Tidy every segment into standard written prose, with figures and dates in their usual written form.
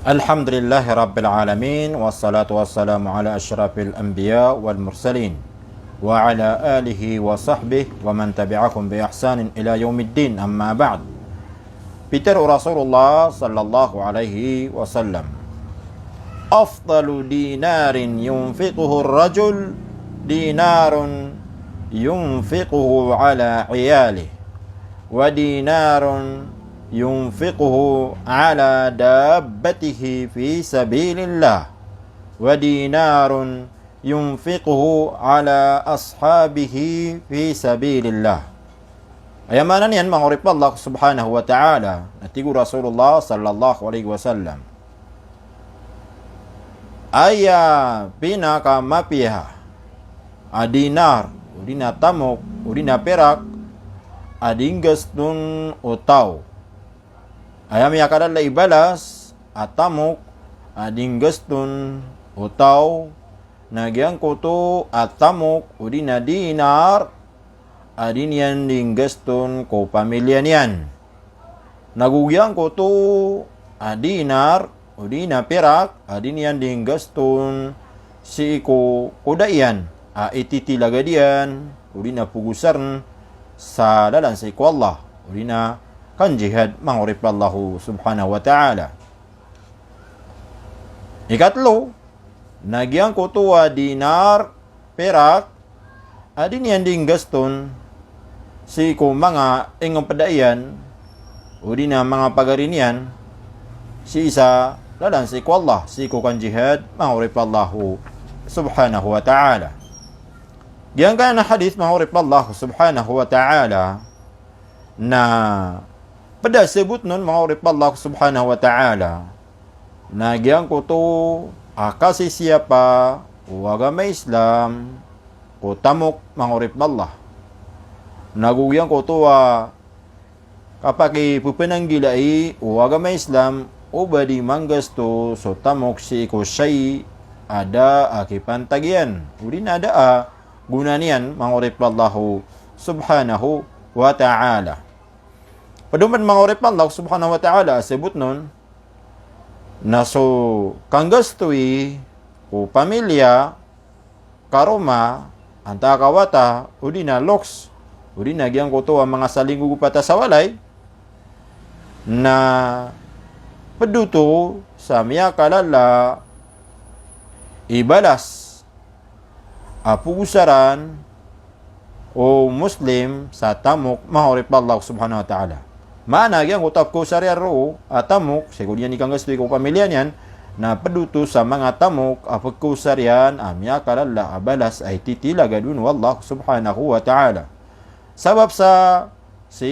Alhamdulillahi Rabbil Alamin. Wassalatu wassalamu ala ashrafil anbiya wal mursalin wa ala alihi wa sahbihi wa man tabi'akum bi ihsanin ila yaumiddin, amma ba'd. Peter Rasulullah sallallahu alaihi wasallam, afdalu dinarin yunfiquhu ar-rajul dinarun yunfiquhu ala iyalihi wa dinarun yunfiquhu ala dabbatihi fi sabilillah wa dinarun yunfiquhu ala ashabihi fi sabilillah. Ayamanan yan mangurip Allah subhanahu wa ta'ala natigo Rasulullah sallallahu alaihi wasallam aya pinakamapiha adinar udina tamok udina perak adinggas dun utaw ayam yakadala ibalas atamuk ading gastun utaw nagyang kuto atamuk udina dinar adin yan ding gastun ko pamilya niyan nagugyang kuto adinar udina perak adin yan ding gastun si ko kudayan ititilaga diyan udina pugusan sa dalan sa iko Allah udina kan jihad mangurip Allah subhanahu wa ta'ala. Ikatlo, nagyang kutuwa dinar, perak, adin yan ding gaston, si ko mga ingong padayan, o di na mga pagarinyan, si isa, lalan si ko Allah, si ko kan jihad, mangurip Allah subhanahu wa ta'ala. Diyan ka na hadith mangurip Allah subhanahu wa ta'ala, na pada sebut nun mangurip Allah subhanahu wa ta'ala nagyang ko to kasi siapa agama Islam ko tamok mangurip Allah nagugyang ko to kapag pupananggilai agama Islam ubadi manggasto so tamok si ko siya'y ada akipantagyan uli na ada gunanian mangurip Allah subhanahu wa ta'ala. Paduman mangurip Allah subhanahu wa ta'ala sebut nun na so kanggastui o pamilya karoma anta kawata udi na loks udi na gyang koto ang mga salinggugu pata sa walay na paduto sa miya kalala ibalas apugusaran o Muslim sa tamok mangurip Allah subhanahu wa ta'ala. Mana yang utap ko sa riyaro atamok siguro yan ikang gastoy ko pamilya niyan na paduto sa mga tamok apag ko sa riyan amya kalala abalas ay titilaga dun wallah subhanahu wa ta'ala. Sabab sa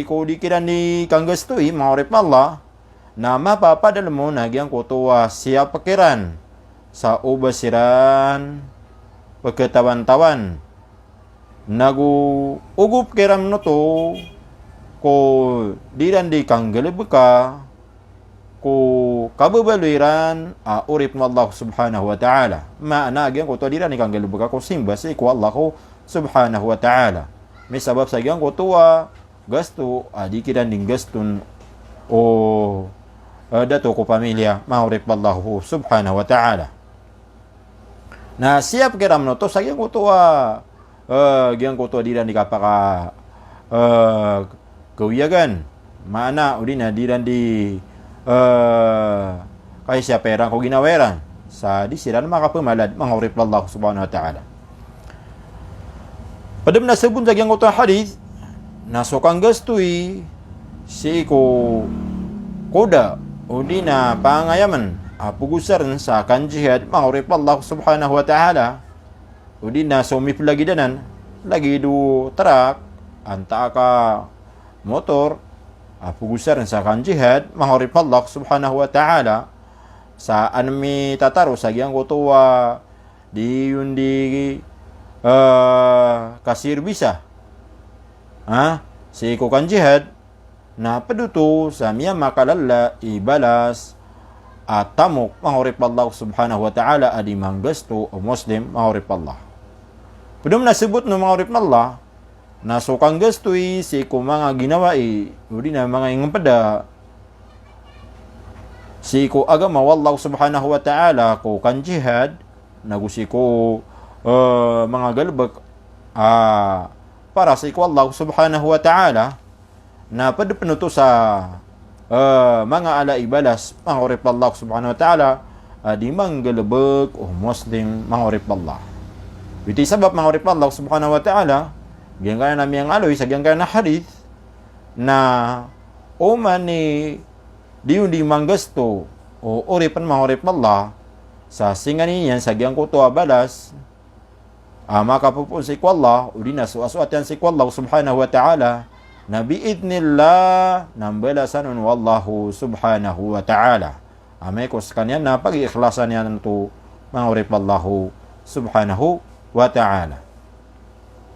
ko di kira ni kang gastoy mangurip Allah na mapapadal mo nagyang kutuwa siya pakiran sa ubasiran pagkatawan-tawan ugup kiram no to ko diran di kanggalib ka ko kababaluiran urip mo Allah subhanahu wa ta'ala maanagyan ko to diran di kanggalib ka ko simba si ko Allah ko subhanahu wa ta'ala may sabab sa gyan ko tuwa gasto di kiran ding gaston o dato ko pamilya maurip Allah subhanahu wa ta'ala na siap kiram no to sa gyan ko tuwa gyan ko to diran di kapaka kawiyagan mana udi na diran di kay siya perang ko ginaweran sa disiran makapamalad mangurip Allah subhanahu wa ta'ala. Padam na sabun sa gyang ko hadith na sokang gastoy si ko koda udi na pangayaman pugusaran sa kanjihad mangurip Allah subhanahu wa ta'ala udi na sumip lagi danan lagi du tarak anta ka motor pugusaran sa kan jihad mangurip Allah subhanahu wa ta'ala sa anmi tataro sa gyang kutuwa di yundi kasir bisa si ko kan jihad na paduto sa miya makalala ibalas tamok mangurip Allah subhanahu wa ta'ala adi manggasto o Muslim mangurip Allah. Padum nasebut no mangurip Allah na sukang gastoy si ko mga ginawa udi na mga ingong pada si ko agama wallahu subhanahu wa ta'ala ko kan jihad nagusi ko mga galbag para sa iko Allah subhanahu wa ta'ala na padpenuto sa mga alaibalas mangorip Allah subhanahu wa ta'ala di manggalbag o muslim mangorip Allah. Iti sabab mangorip Allah subhanahu wa ta'ala gyan ka na namin ang aloy sa gyan ka na hadith na man ni di manggasto o uripan mangorip Allah sa singanin yan sa gyan ko to balas makapupun si Allah uli na suasuatan si Allah subhanahu wa ta'ala na biidnillah nambalasan wallahu subhanahu wa ta'ala may kus kanyan na pag-iikhlasan yan to mangorip Allah subhanahu wa ta'ala.